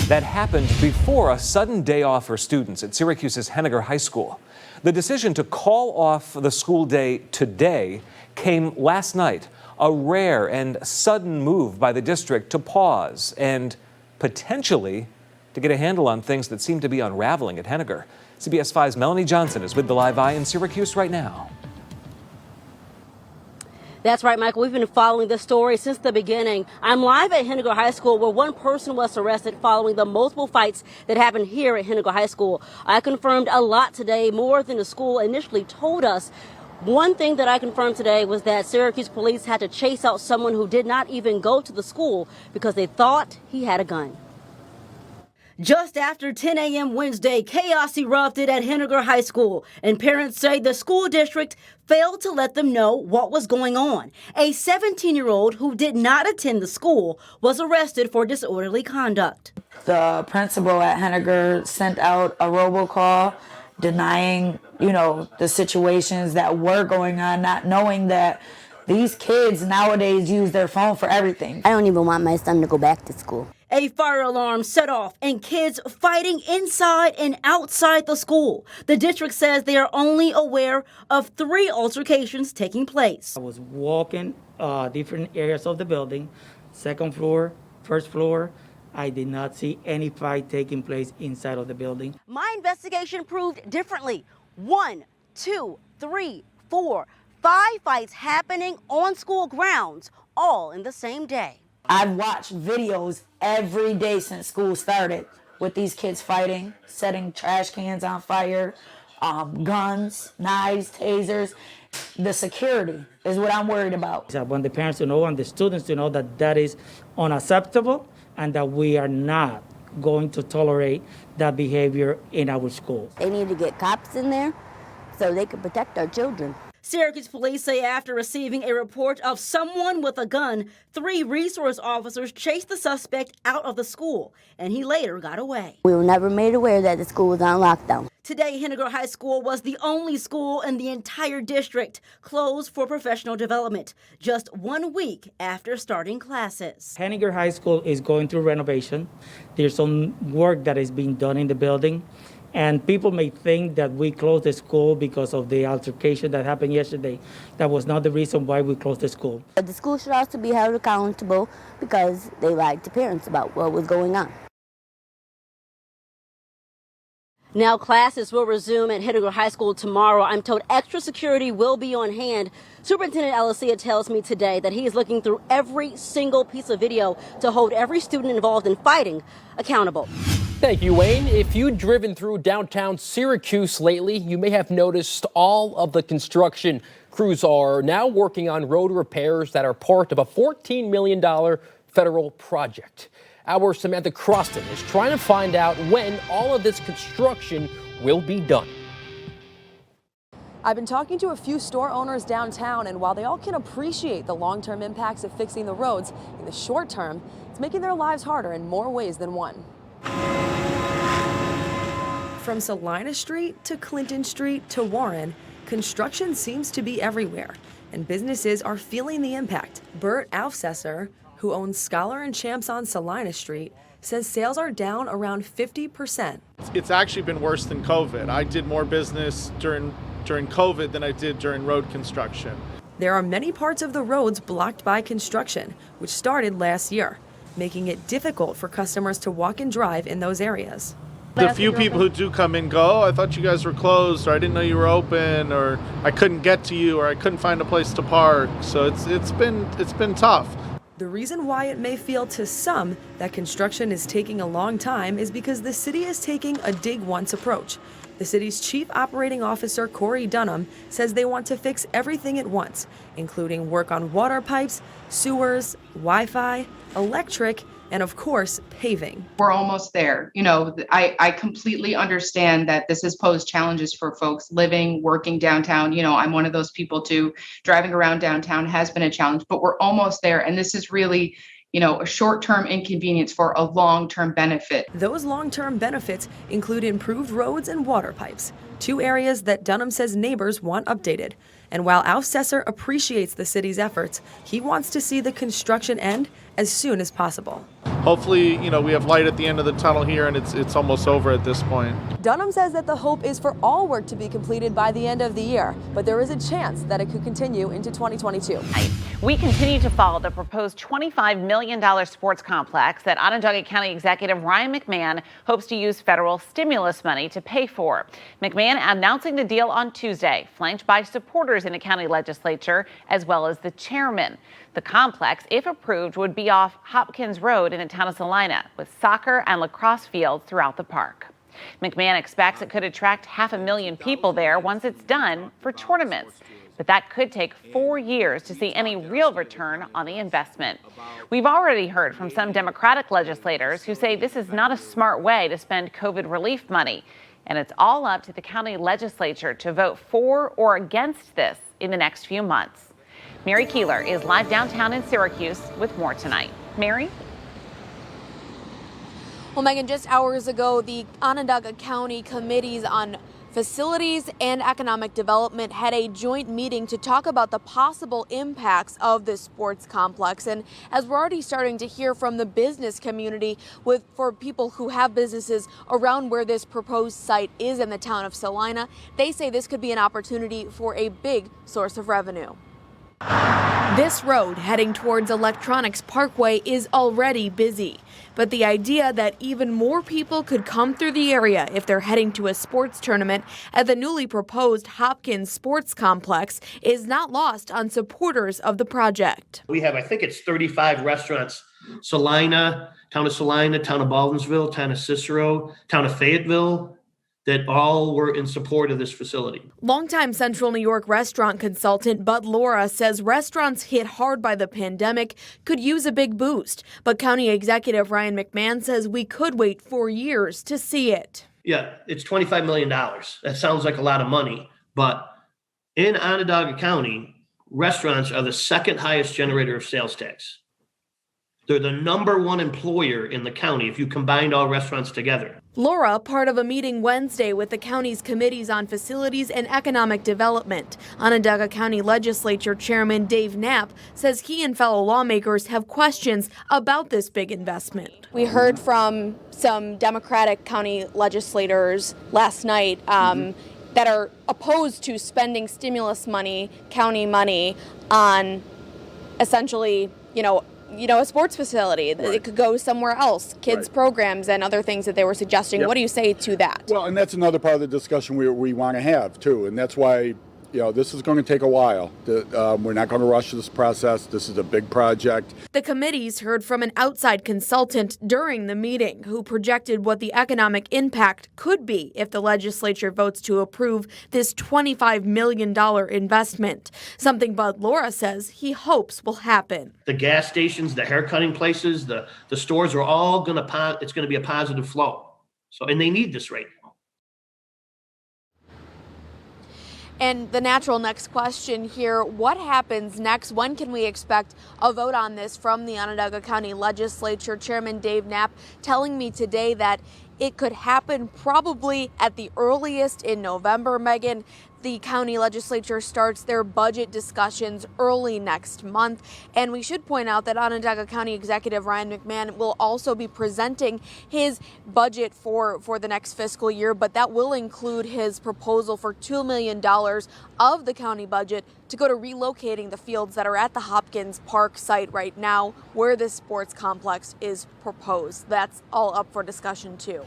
That happened before a sudden day off for students at Syracuse's Henninger High School. The decision to call off the school day today came last night, a rare and sudden move by the district to pause and potentially to get a handle on things that seem to be unraveling at Henninger. CBS 5's Melanie Johnson is with the Live Eye in Syracuse right now. That's right, Michael. We've been following this story since the beginning. I'm live at Henninger High School, where one person was arrested following the multiple fights that happened here at Henninger High School. I confirmed a lot today, more than the school initially told us. One thing that I confirmed today was that Syracuse police had to chase out someone who did not even go to the school because they thought he had a gun. Just after 10 a.m. Wednesday, chaos erupted at Henninger High School, and parents say the school district failed to let them know what was going on. A 17-year-old who did not attend the school was arrested for disorderly conduct. The principal at Henninger sent out a robocall denying, the situations that were going on, not knowing that these kids nowadays use their phone for everything. I don't even want my son to go back to school. A fire alarm set off and kids fighting inside and outside the school. The district says they are only aware of 3 altercations taking place. I was walking different areas of the building, second floor, first floor. I did not see any fight taking place inside of the building. My investigation proved differently. 1, 2, 3, 4, 5 fights happening on school grounds, all in the same day. I've watched videos every day since school started with these kids fighting, setting trash cans on fire, guns, knives, tasers. The security is what I'm worried about. I want the parents to know and the students to know that that is unacceptable and that we are not going to tolerate that behavior in our schools. They need to get cops in there so they can protect our children. Syracuse police say after receiving a report of someone with a gun, 3 resource officers chased the suspect out of the school, and he later got away. We were never made aware that the school was on lockdown. Today, Henninger High School was the only school in the entire district closed for professional development, just 1 week after starting classes. Henninger High School is going through renovation. There's some work that is being done in the building. And people may think that we closed the school because of the altercation that happened yesterday. That was not the reason why we closed the school. The school should also be held accountable because they lied to parents about what was going on. Now classes will resume at Henninger High School tomorrow. I'm told extra security will be on hand. Superintendent Alicia tells me today that he is looking through every single piece of video to hold every student involved in fighting accountable. Thank you, Wayne. If you've driven through downtown Syracuse lately, you may have noticed all of the construction crews are now working on road repairs that are part of a $14 million federal project. Our Samantha Croston is trying to find out when all of this construction will be done. I've been talking to a few store owners downtown, and while they all can appreciate the long-term impacts of fixing the roads, in the short term, it's making their lives harder in more ways than one. From Salina Street to Clinton Street to Warren, construction seems to be everywhere, and businesses are feeling the impact. Bert Aufsesser, who owns Scholar and Champs on Salina Street, says sales are down around 50%. It's actually been worse than COVID. I did more business during COVID than I did during road construction. There are many parts of the roads blocked by construction, which started last year, making it difficult for customers to walk and drive in those areas. The few people who do come and go, I thought you guys were closed, or I didn't know you were open, or I couldn't get to you, or I couldn't find a place to park. So it's been tough. The reason why it may feel to some that construction is taking a long time is because the city is taking a dig once approach. The city's chief operating officer, Corey Dunham, says they want to fix everything at once, including work on water pipes, sewers, Wi-Fi, electric, and of course, paving. We're almost there. I completely understand that this has posed challenges for folks living, working downtown. I'm one of those people too. Driving around downtown has been a challenge, but we're almost there. And this is really, a short-term inconvenience for a long-term benefit. Those long-term benefits include improved roads and water pipes, 2 areas that Dunham says neighbors want updated. And while Aufsesser appreciates the city's efforts, he wants to see the construction end as soon as possible. Hopefully, you know, we have light at the end of the tunnel here, and it's almost over at this point. Dunham says that the hope is for all work to be completed by the end of the year, but there is a chance that it could continue into 2022. We continue to follow the proposed $25 million sports complex that Onondaga County Executive Ryan McMahon hopes to use federal stimulus money to pay for. McMahon announcing the deal on Tuesday, flanked by supporters in the county legislature, as well as the chairman. The complex, if approved, would be off Hopkins Road in the town of Salina, with soccer and lacrosse fields throughout the park. McMahon expects it could attract 500,000 people there once it's done for tournaments. But that could take 4 years to see any real return on the investment. We've already heard from some Democratic legislators who say this is not a smart way to spend COVID relief money. And it's all up to the county legislature to vote for or against this in the next few months. Mary Keeler is live downtown in Syracuse with more tonight. Mary? Well, Megan, just hours ago, the Onondaga County Committees on Facilities and Economic Development had a joint meeting to talk about the possible impacts of this sports complex. And as we're already starting to hear from the business community, for people who have businesses around where this proposed site is in the town of Salina, they say this could be an opportunity for a big source of revenue. This road heading towards Electronics Parkway is already busy, but the idea that even more people could come through the area if they're heading to a sports tournament at the newly proposed Hopkins Sports Complex is not lost on supporters of the project. We have, I think it's 35 restaurants, Salina, town of Baldwinsville, town of Cicero, town of Fayetteville, that all were in support of this facility. Longtime Central New York restaurant consultant Bud Laura says restaurants hit hard by the pandemic could use a big boost. But County Executive Ryan McMahon says we could wait 4 years to see it. Yeah, it's $25 million. That sounds like a lot of money. But in Onondaga County, restaurants are the second highest generator of sales tax. They're the #1 employer in the county if you combined all restaurants together. Laura, part of a meeting Wednesday with the county's Committees on Facilities and Economic Development. Onondaga County Legislature Chairman Dave Knapp says he and fellow lawmakers have questions about this big investment. We heard from some Democratic county legislators last night that are opposed to spending stimulus money, county money, on essentially, a sports facility. Right. It could go somewhere else, kids' programs and other things that they were suggesting. Yep. What do you say to that? Well, and that's another part of the discussion we want to have, too. And that's why, this is going to take a while. We're not going to rush this process. This is a big project. The committees heard from an outside consultant during the meeting who projected what the economic impact could be if the legislature votes to approve this $25 million investment, something Bud Laura says he hopes will happen. The gas stations, the haircutting places, the stores are all it's going to be a positive flow. And they need this right now. And the natural next question here, what happens next? When can we expect a vote on this from the Onondaga County Legislature? Chairman Dave Knapp telling me today that it could happen probably at the earliest in November, Megan. The county legislature starts their budget discussions early next month. And we should point out that Onondaga County Executive Ryan McMahon will also be presenting his budget for the next fiscal year, but that will include his proposal for $2 million of the county budget to go to relocating the fields that are at the Hopkins Park site right now where this sports complex is proposed. That's all up for discussion too.